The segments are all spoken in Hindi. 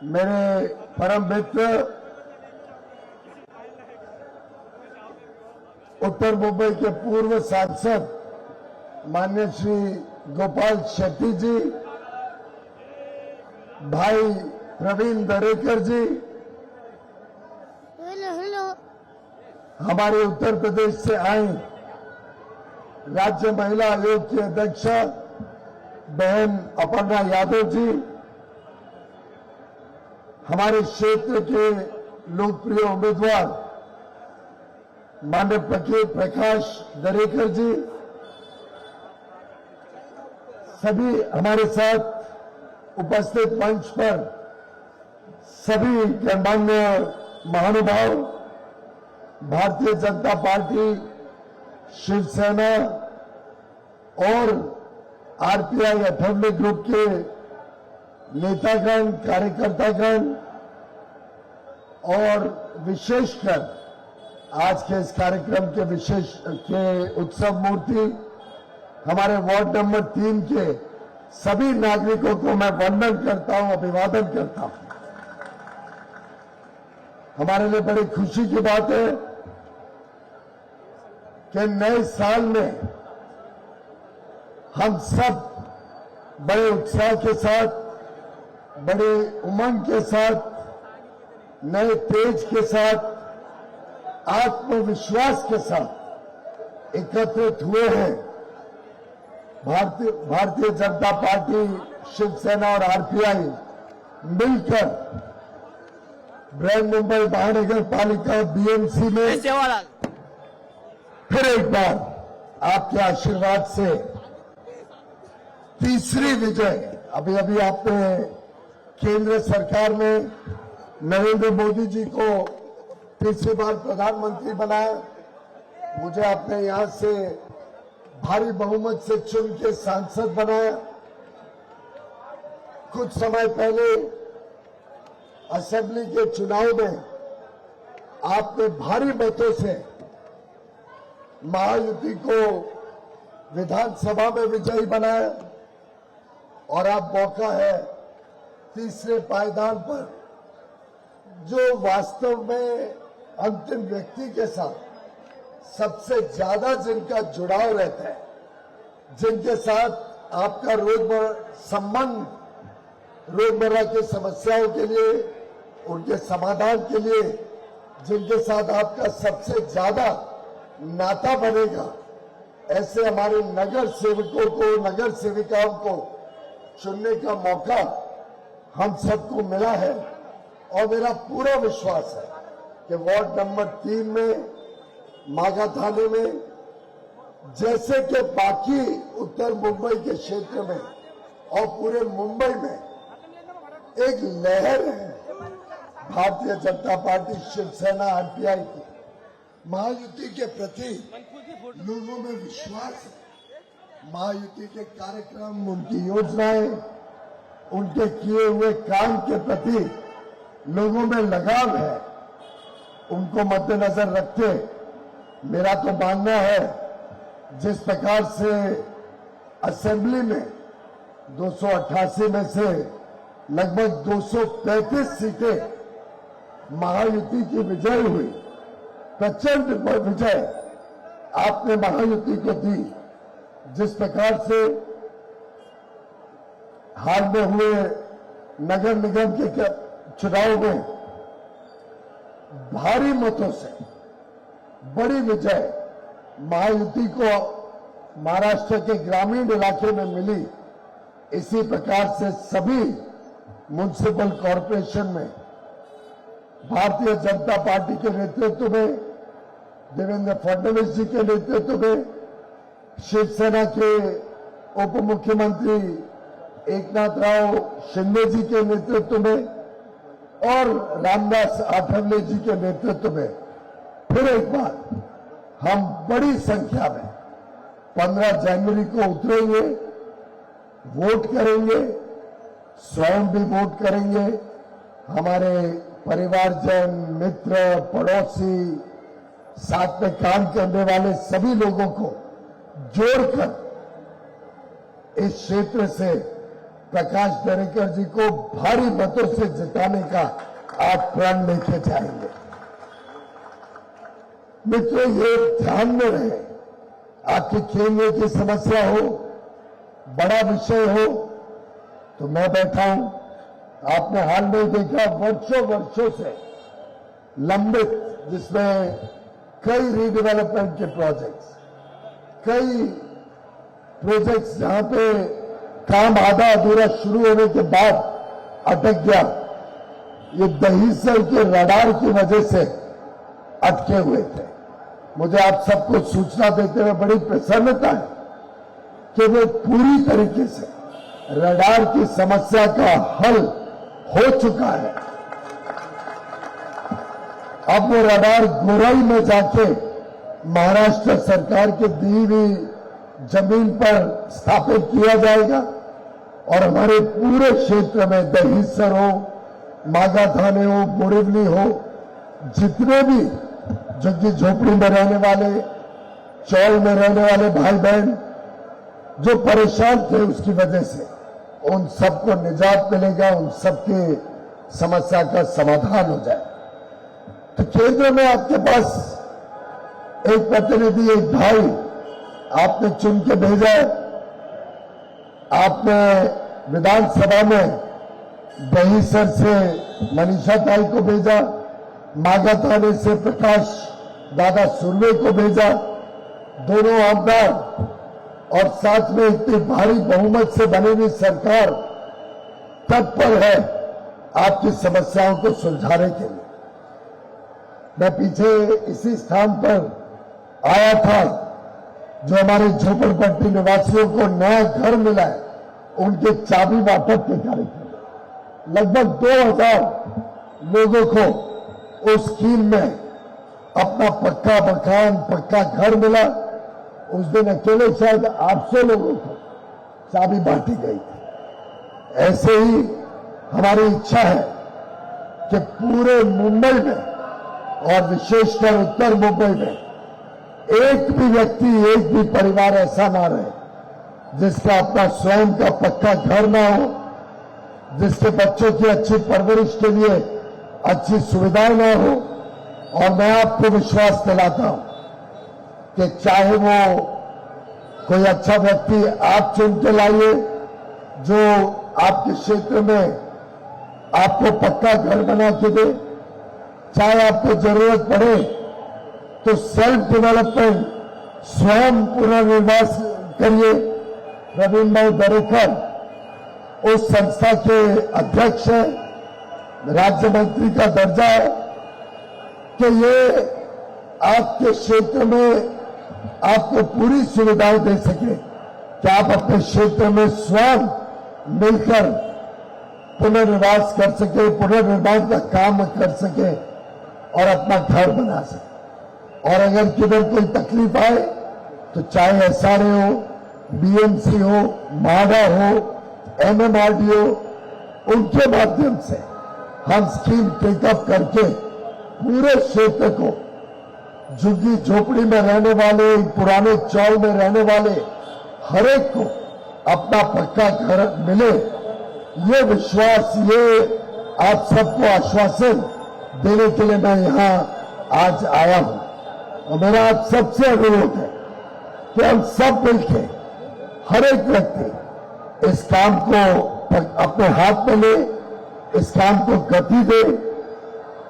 मेरे परम मित्र उत्तर मुंबई के पूर्व सांसद माननीय श्री गोपाल शेट्टी जी, भाई प्रवीण दरेकर जी, हमारे उत्तर प्रदेश से आए राज्य महिला आयोग की अध्यक्ष बहन अपर्णा यादव जी, हमारे क्षेत्र के लोकप्रिय उम्मीदवार माननीय प्रकाश दरेकर जी, सभी हमारे साथ उपस्थित मंच पर सभी गणमान्य महानुभाव, भारतीय जनता पार्टी, शिवसेना और आरपीआई असेंबली ग्रुप के नेतागण, कार्यकर्तागण और विशेषकर आज के इस कार्यक्रम के उत्सव मूर्ति हमारे वार्ड नंबर 3 के सभी नागरिकों को मैं वंदन करता हूं, अभिवादन करता हूं। हमारे लिए बड़ी खुशी की बात है कि नए साल में हम सब बड़े उत्साह के साथ, बड़े उमंग के साथ, नए तेज के साथ, आत्मविश्वास के साथ एकत्रित हुए हैं। भारतीय जनता पार्टी, शिवसेना और आरपीआई मिलकर बृहन मुंबई महानगर पालिका बीएमसी में फिर एक बार आपके आशीर्वाद से तीसरी विजय, अभी आपने केंद्र सरकार में नरेंद्र मोदी जी को तीसरी बार प्रधानमंत्री बनाया, मुझे आपने यहां से भारी बहुमत से चुन के सांसद बनाया। कुछ समय पहले असेंबली के चुनाव में आपने भारी मतों से महायुति को विधानसभा में विजयी बनाया और अब मौका है तीसरे पायदान पर जो वास्तव में अंतिम व्यक्ति के साथ सबसे ज्यादा जिनका जुड़ाव रहता है, जिनके साथ आपका रोजमर्रा की समस्याओं के लिए, उनके समाधान के लिए, जिनके साथ आपका सबसे ज्यादा नाता बनेगा, ऐसे हमारे नगर सेवकों को, नगर सेविकाओं को चुनने का मौका हम सबको मिला है। और मेरा पूरा विश्वास है कि वार्ड नंबर 3 में, मागा थाने में, जैसे कि बाकी उत्तर मुंबई के क्षेत्र में और पूरे मुंबई में एक लहर है भारतीय जनता पार्टी, शिवसेना, आरपीआई की महायुति के प्रति लोगों में विश्वास है। महायुति के कार्यक्रम, उनकी योजनाएं, उनके किए हुए काम के प्रति लोगों में लगाव है। उनको मद्देनजर रखते मेरा तो मानना है, जिस प्रकार से असेंबली में 288 में से लगभग 235 सीटें महायुति की विजय हुई, प्रचंड विजय आपने महायुति को दी। जिस प्रकार से हाल में हुए नगर निगम के चुनाव में भारी मतों से बड़ी विजय महायुति को महाराष्ट्र के ग्रामीण इलाके में मिली। इसी प्रकार से सभी म्युनिसिपल कॉरपोरेशन में भारतीय जनता पार्टी के नेतृत्व में, देवेंद्र फडणवीस जी के नेतृत्व में, शिवसेना के उप मुख्यमंत्री एकनाथ राव शिंदे जी के नेतृत्व में और रामदास आठवले जी के नेतृत्व में फिर एक बार हम बड़ी संख्या में 15 जनवरी को उतरेंगे, वोट करेंगे, स्वयं भी वोट करेंगे। हमारे परिवारजन, मित्र, पड़ोसी, साथ में काम करने वाले सभी लोगों को जोड़कर इस क्षेत्र से प्रकाश दरेकर जी को भारी मतों से जिताने का आप प्रण लेके जाएंगे। मित्रों, ये ध्यान में रहे, आपकी खेलने की समस्या हो, बड़ा विषय हो तो मैं बैठा हूं। आपने हाल में देखा वर्षों वर्षों से लंबित, जिसमें कई रीडेवलपमेंट के प्रोजेक्ट्स, कई प्रोजेक्ट्स जहां पे काम आधा अधूरा शुरू होने के बाद अटक गया, ये दहीसर के रडार की वजह से अटके हुए थे। मुझे आप सबको सूचना देते हुए बड़ी प्रसन्नता है कि वो पूरी तरीके से रडार की समस्या का हल हो चुका है। अब वो रडार गोराई में जाके महाराष्ट्र सरकार की दी हुई जमीन पर स्थापित किया जाएगा और हमारे पूरे क्षेत्र में दहीसर हो, मागाथाने हो, बोरिवली हो, जितने भी झुग्गी झोपड़ी में रहने वाले, चौल में रहने वाले भाई बहन जो परेशान थे उसकी वजह से, उन सबको निजात मिलेगा, उन सबकी समस्या का समाधान हो जाए। तो केंद्र में आपके पास एक प्रतिनिधि, एक भाई आपने चुन के भेजा है। आपने विधानसभा में दहीसर से मनीषा ताई को भेजा, मागाथाने से प्रकाश दादा सुर्वे को भेजा, दोनों आमदार, और साथ में इतनी भारी बहुमत से बनी हुई सरकार तत्पर है आपकी समस्याओं को सुलझाने के लिए। मैं पीछे इसी स्थान पर आया था, जो हमारे झोपड़पट्टी निवासियों को नया घर मिला है, उनके चाबी वाटप के कार्यक्रम, लगभग 2000 लोगों को उस स्कीम में अपना पक्का मकान, पक्का घर मिला। उस दिन अकेले शायद 800 लोगों को चाबी बांटी गई थी। ऐसे ही हमारी इच्छा है कि पूरे मुंबई में और विशेषकर उत्तर मुंबई में एक भी व्यक्ति, एक भी परिवार ऐसा ना रहे जिसका अपना स्वयं का पक्का घर ना हो, जिसके बच्चों की अच्छी परवरिश के लिए अच्छी सुविधाएं ना हो। और मैं आपको विश्वास दिलाता हूं कि चाहे वो कोई अच्छा व्यक्ति आप चुन के लाइए जो आपके क्षेत्र में आपको पक्का घर बना के दे, चाहे आपको जरूरत पड़े तो सेल्फ डेवलपमेंट, स्वयं पुनर्निर्वास करिए। प्रवीण भाई दरेकर उस संस्था के अध्यक्ष है, राज्य मंत्री का दर्जा है, कि ये आपके क्षेत्र में आपको पूरी सुविधाएं दे सके कि आप अपने क्षेत्र में स्वयं मिलकर पुनर्निवास कर सके, पुनर्निर्माण का काम कर सके और अपना घर बना सके। और अगर किधर कोई तकलीफ आए तो चाहे एसआरए हो, बीएमसी हो, माडा हो, एमएमआरडी हो, उनके माध्यम से हम स्कीम टेकअप करके पूरे क्षेत्र को, झुग्गी झोपड़ी में रहने वाले, पुराने चौल में रहने वाले हर एक को अपना पक्का घर मिले, ये विश्वास, ये आप सबको आश्वासन देने के लिए मैं यहां आज आया हूं। और मेरा आप सबसे अनुरोध है कि हम सब मिलकर हर एक व्यक्ति इस काम को अपने हाथ में ले, इस काम को गति दे।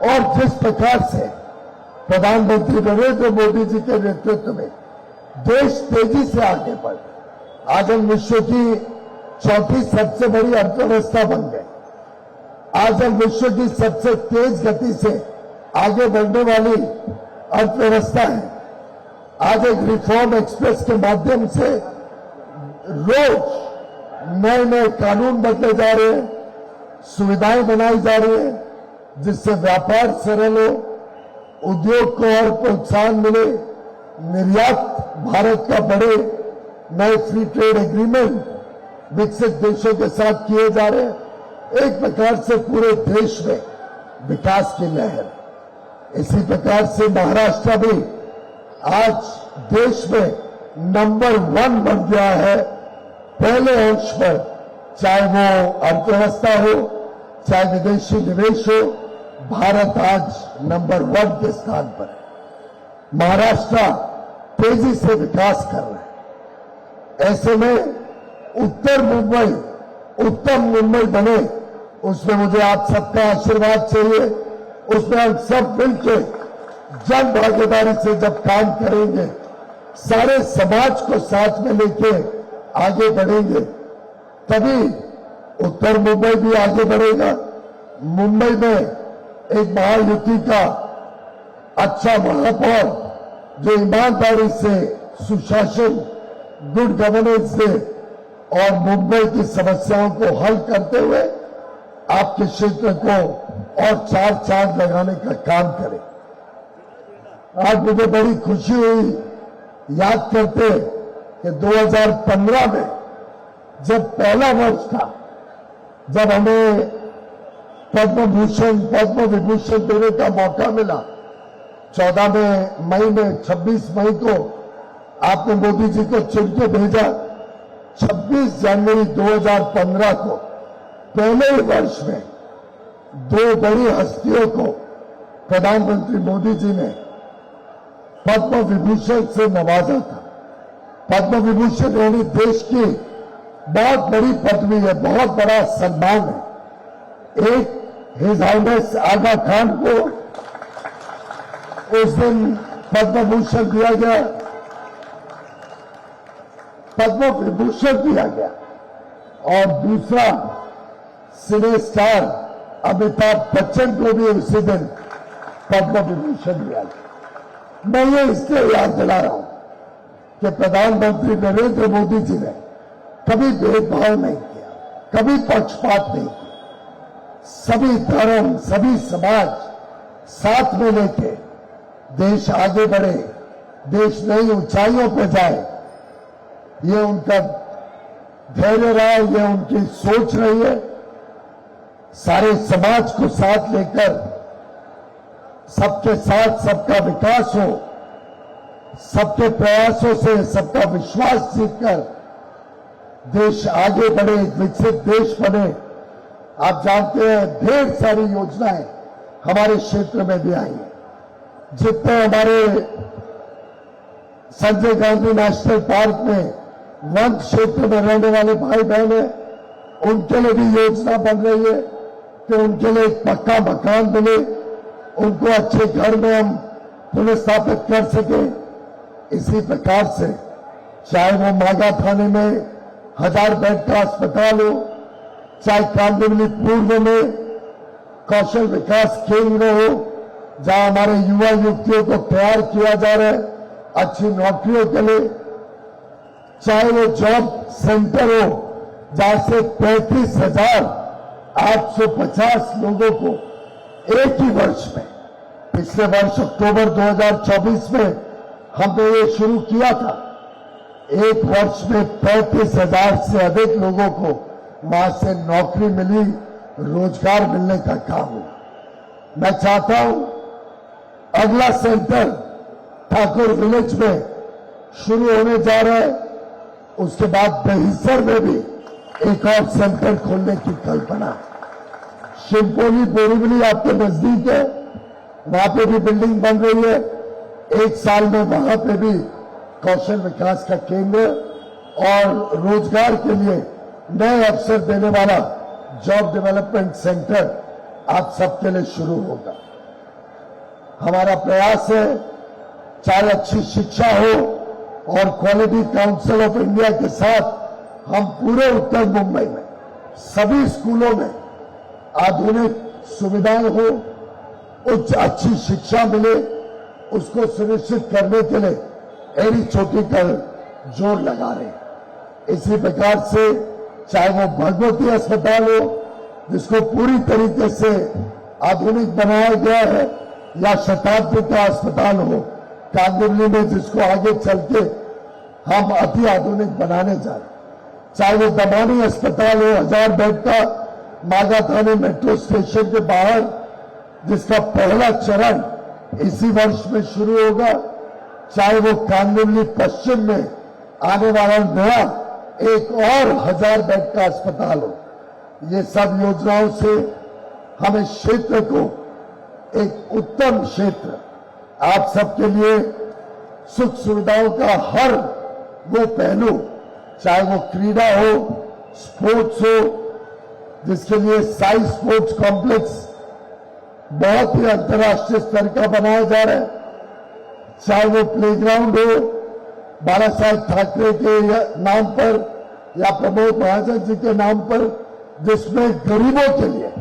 और जिस प्रकार से प्रधानमंत्री नरेंद्र मोदी जी के नेतृत्व में देश तेजी से आगे बढ़, आज हम विश्व की चौथी सबसे बड़ी अर्थव्यवस्था बन गए। आज हम विश्व की सबसे तेज गति से आगे बढ़ने वाली अर्थव्यवस्था है। आज एक रिफॉर्म एक्सप्रेस के माध्यम से रोज नए नए कानून बदले जा रहे हैं, सुविधाएं बनाई जा रही हैं, जिससे व्यापार सरल हो, उद्योग को और प्रोत्साहन मिले, निर्यात भारत का बढ़े, नए फ्री ट्रेड एग्रीमेंट विकसित देशों के साथ किए जा रहे हैं। एक प्रकार से पूरे देश में विकास की लहर। इसी प्रकार से महाराष्ट्र भी आज देश में नंबर 1 बन गया है, पहले अंश पर चाहे वो अर्थव्यवस्था हो, चाहे विदेशी निवेश हो, भारत आज नंबर 1 के स्थान पर है। महाराष्ट्र तेजी से विकास कर रहा है। ऐसे में उत्तर मुंबई उत्तम मुंबई बने, उसमें मुझे आप सबका आशीर्वाद चाहिए। उसमें हम सब मिलकर जन भागीदारी से जब काम करेंगे, सारे समाज को साथ में लेके आगे बढ़ेंगे, तभी उत्तर मुंबई भी आगे बढ़ेगा। मुंबई में एक महायुति का अच्छा महापौर जो ईमानदारी से सुशासन, गुड गवर्नेंस से और मुंबई की समस्याओं को हल करते हुए आपके क्षेत्र को और 4 चांद लगाने का काम करे। आज मुझे बड़ी खुशी हुई याद करते कि 2015 में जब पहला वर्ष था, जब हमें पद्म भूषण, पद्म विभूषण देने का मौका मिला, 14 मई में 26 मई को आपने मोदी जी को चुन के भेजा। 26 जनवरी 2015 को पहले ही वर्ष में 2 बड़ी हस्तियों को प्रधानमंत्री मोदी जी ने पद्म विभूषण से नवाजा था। पद्म विभूषण यानी देश की बहुत बड़ी पदवी है, बहुत बड़ा सम्मान है। एक हिज हाइनेस आगा खान को उस दिन पद्म भूषण दिया गया, पद्म विभूषण दिया गया, और दूसरा सिने स्टार अमिताभ बच्चन को भी उसी दिन पद्म विभूषण दिया गया। मैं ये इसलिए याद दिला रहा हूं कि प्रधानमंत्री नरेंद्र मोदी जी ने कभी भेदभाव नहीं किया, कभी पक्षपात नहीं किया। सभी धर्म, सभी समाज साथ में लेके देश आगे बढ़े, देश नई ऊंचाइयों पर जाए, ये उनका धैर्य रहा, ये उनकी सोच रही है। सारे समाज को साथ लेकर सबके साथ सबका विकास हो, सबके प्रयासों से सबका विश्वास जीतकर देश आगे बढ़े, एक विकसित देश बने। आप जानते हैं ढेर सारी योजनाएं हमारे क्षेत्र में भी आई हैं। जितने हमारे संजय गांधी नेशनल पार्क में वन क्षेत्र में रहने वाले भाई बहन हैं, उनके लिए भी योजना बन रही है कि उनके लिए एक पक्का मकान मिले, उनको अच्छे घर में हम पुनर्स्थापित कर सके। इसी प्रकार से चाहे वो मागा थाने में 1000 बेड का अस्पताल हो, चाहे कांदिवली पूर्व में कौशल विकास केंद्र हो, जहां हमारे युवा युवतियों को तैयार किया जा रहा है अच्छी नौकरियों के लिए, चाहे वो जॉब सेंटर हो जहां से 35,850 लोगों को एक ही वर्ष में, पिछले वर्ष अक्टूबर 2024 में हमने ये शुरू किया था, एक वर्ष में 35,000 से अधिक लोगों को वहां से नौकरी मिली, रोजगार मिलने का काम हुआ। मैं चाहता हूं अगला सेंटर ठाकुर विलेज में शुरू होने जा रहा है, उसके बाद दहिसर में भी एक और सेंटर खोलने की कल्पना है। शिवपुरी बोरीवली आपके नजदीक है, वहां पे भी बिल्डिंग बन रही है। 1 साल में वहां पे भी कौशल विकास का केंद्र और रोजगार के लिए नए अवसर देने वाला जॉब डेवलपमेंट सेंटर आप सबके लिए शुरू होगा। हमारा प्रयास है चाहे अच्छी शिक्षा हो और क्वालिटी काउंसिल ऑफ इंडिया के साथ हम पूरे उत्तर मुंबई में सभी स्कूलों में आधुनिक सुविधाएं हो, उच्च अच्छी शिक्षा मिले, उसको सुनिश्चित करने के लिए एड़ी चोटी कर जोर लगा रहे हैं। इसी प्रकार से चाहे वो भगवती अस्पताल हो जिसको पूरी तरीके से आधुनिक बनाया गया है, या शताब्दी का अस्पताल हो कांदिवली में जिसको आगे चल के हम अति आधुनिक बनाने जा रहे हैं, चाहे वो दमानी अस्पताल हो 1000 बेड का मागा थाने मेट्रो स्टेशन के बाहर जिसका पहला चरण इसी वर्ष में शुरू होगा, चाहे वो कांदिवली पश्चिम में आने वाला नया एक और 1000 बेड का अस्पताल हो। ये सब योजनाओं से हमें क्षेत्र को एक उत्तम क्षेत्र, आप सबके लिए सुख सुविधाओं का हर वो पहलू, चाहे वो क्रीड़ा हो, स्पोर्ट्स हो, जिसके लिए साई स्पोर्ट्स कॉम्प्लेक्स बहुत ही अंतर्राष्ट्रीय स्तर का बनाया जा रहा है, चाहे वो प्लेग्राउंड हो बाला साहेब ठाकरे के नाम पर या प्रमोद महाजन जी के नाम पर, जिसमें गरीबों के लिए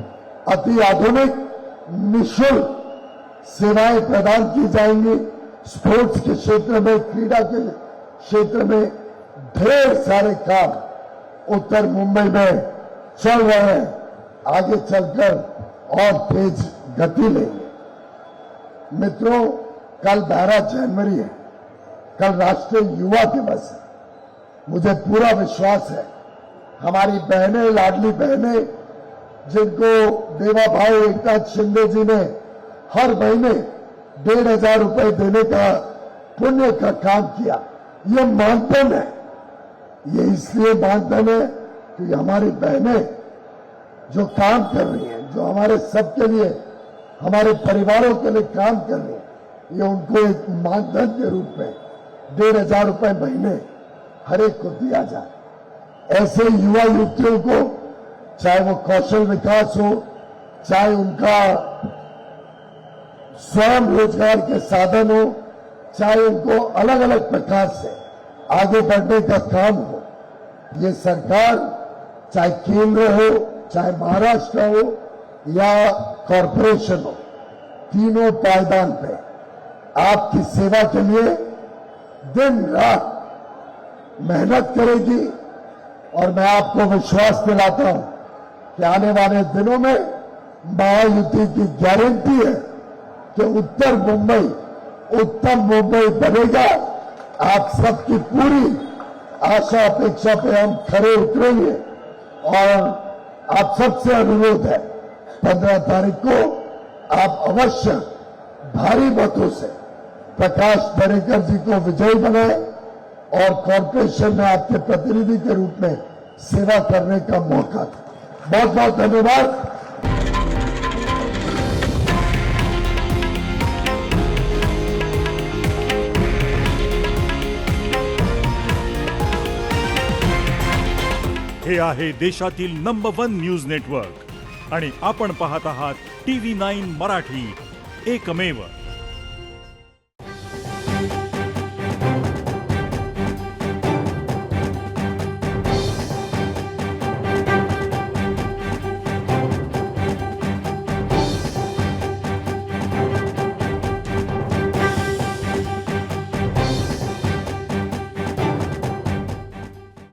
अति आधुनिक निःशुल्क सेवाएं प्रदान की जाएंगी। स्पोर्ट्स के क्षेत्र में, क्रीड़ा के क्षेत्र में ढेर सारे काम उत्तर मुंबई में चल रहे हैं, आगे चलकर और तेज गति लेंगे। मित्रों, कल 12 जनवरी है, कल राष्ट्रीय युवा दिवस है। मुझे पूरा विश्वास है हमारी बहनें, लाडली बहनें, जिनको देवा भाई एकनाथ शिंदे जी ने हर महीने 1,500 रुपए देने का पुण्य का काम किया, ये मानधन है। ये इसलिए मानधन है कि हमारी बहनें जो काम कर रही हैं, जो हमारे सबके लिए, हमारे परिवारों के लिए काम कर रही हैं, ये उनको एक मानधन के रूप में 1,500 रुपए महीने हर एक को दिया जाए। ऐसे युवा युवतियों को, चाहे वो कौशल विकास हो, चाहे उनका स्वयं रोजगार के साधन हो, चाहे उनको अलग अलग प्रकार से आगे बढ़ने का काम हो, ये सरकार चाहे केंद्र हो, चाहे महाराष्ट्र हो या कॉरपोरेशन हो, तीनों पायदान पे आपकी सेवा के लिए दिन रात मेहनत करेगी। और मैं आपको विश्वास दिलाता हूं कि आने वाले दिनों में महायुति की गारंटी है कि उत्तर मुंबई उत्तम मुंबई बनेगा। आप सबकी पूरी आशा अपेक्षा पे हम खरे उतरेंगे और आप सबसे अनुरोध है 15 तारीख को आप अवश्य भारी मतों से प्रकाश दरेकर जी को विजयी बनाए और कॉर्पोरेशन में आपके प्रतिनिधि के रूप में सेवा करने का मौका दें। बहुत बहुत धन्यवाद। हे आहे देशातील नंबर 1 न्यूज नेटवर्क आणि आपण पाहत आहात TV9 मराठी, एकमेव।